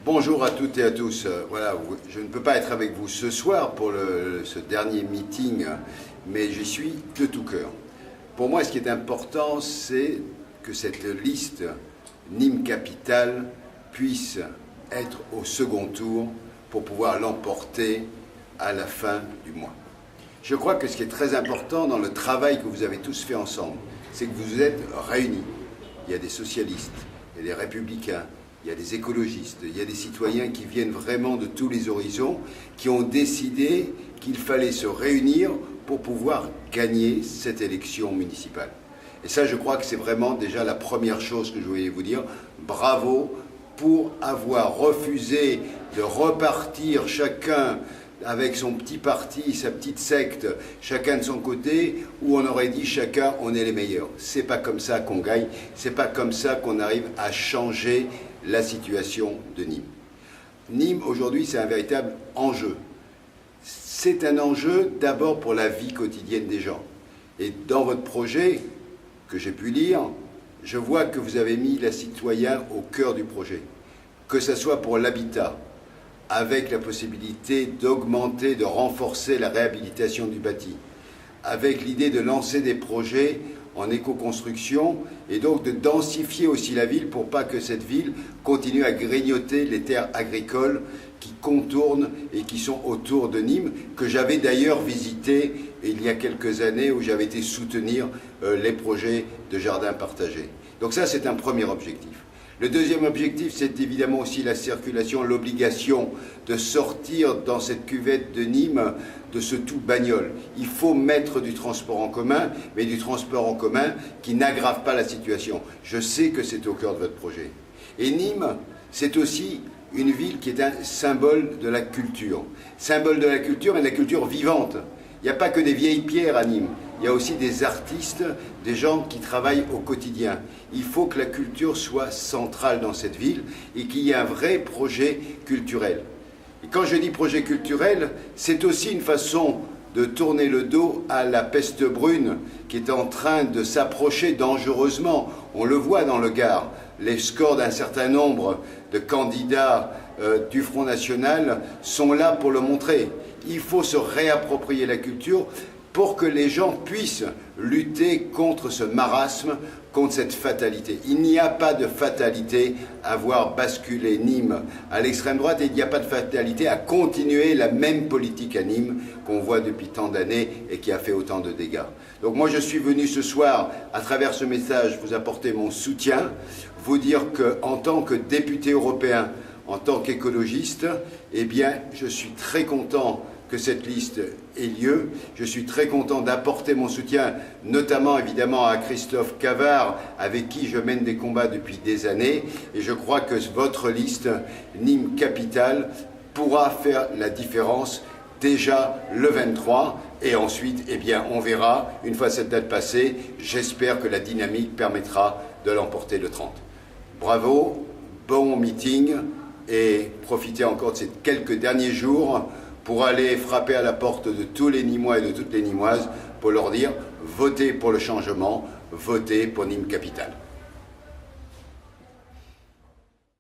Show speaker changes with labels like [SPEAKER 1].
[SPEAKER 1] Bonjour à toutes et à tous. Voilà, je ne peux pas être avec vous ce soir pour ce dernier meeting, mais j'y suis de tout cœur. Pour moi, ce qui est important, c'est que cette liste Nîmes Capitale puisse être au second tour pour pouvoir l'emporter à la fin du mois. Je crois que ce qui est très important dans le travail que vous avez tous fait ensemble, c'est que vous vous êtes réunis. Il y a des socialistes, il y a des républicains, il y a des écologistes, il y a des citoyens qui viennent vraiment de tous les horizons, qui ont décidé qu'il fallait se réunir pour pouvoir gagner cette élection municipale. Et ça, je crois que c'est vraiment déjà la première chose que je voulais vous dire. Bravo pour avoir refusé de repartir chacun avec son petit parti, sa petite secte, chacun de son côté, où on aurait dit chacun, on est les meilleurs. C'est pas comme ça qu'on gagne, c'est pas comme ça qu'on arrive à changer la situation de Nîmes. Nîmes, aujourd'hui, c'est un véritable enjeu. C'est un enjeu d'abord pour la vie quotidienne des gens. Et dans votre projet, que j'ai pu lire, je vois que vous avez mis les citoyens au cœur du projet. Que ce soit pour l'habitat, avec la possibilité d'augmenter, de renforcer la réhabilitation du bâti, avec l'idée de lancer des projets en éco-construction et donc de densifier aussi la ville pour pas que cette ville continue à grignoter les terres agricoles qui contournent et qui sont autour de Nîmes, que j'avais d'ailleurs visité il y a quelques années où j'avais été soutenir les projets de jardins partagés. Donc ça, c'est un premier objectif. Le deuxième objectif, c'est évidemment aussi la circulation, l'obligation de sortir dans cette cuvette de Nîmes de ce tout bagnole. Il faut mettre du transport en commun, mais du transport en commun qui n'aggrave pas la situation. Je sais que c'est au cœur de votre projet. Et Nîmes, c'est aussi une ville qui est un symbole de la culture. Symbole de la culture et de la culture vivante. Il n'y a pas que des vieilles pierres à Nîmes. Il y a aussi des artistes, des gens qui travaillent au quotidien. Il faut que la culture soit centrale dans cette ville et qu'il y ait un vrai projet culturel. Et quand je dis projet culturel, c'est aussi une façon de tourner le dos à la peste brune qui est en train de s'approcher dangereusement. On le voit dans le Gard. Les scores d'un certain nombre de candidats du Front National sont là pour le montrer. Il faut se réapproprier la culture pour que les gens puissent lutter contre ce marasme, contre cette fatalité. Il n'y a pas de fatalité à voir basculer Nîmes à l'extrême droite et il n'y a pas de fatalité à continuer la même politique à Nîmes qu'on voit depuis tant d'années et qui a fait autant de dégâts. Donc moi je suis venu ce soir, à travers ce message, vous apporter mon soutien, vous dire qu'en tant que député européen, en tant qu'écologiste, eh bien je suis très content que cette liste ait lieu. Je suis très content d'apporter mon soutien, notamment évidemment à Christophe Cavard, avec qui je mène des combats depuis des années. Et je crois que votre liste, Nîmes Capitale, pourra faire la différence déjà le 23. Et ensuite, eh bien, on verra, une fois cette date passée, j'espère que la dynamique permettra de l'emporter le 30. Bravo, bon meeting et profitez encore de ces quelques derniers jours pour aller frapper à la porte de tous les Nîmois et de toutes les Nîmoises pour leur dire « Votez pour le changement, votez pour Nîmes Capitale ».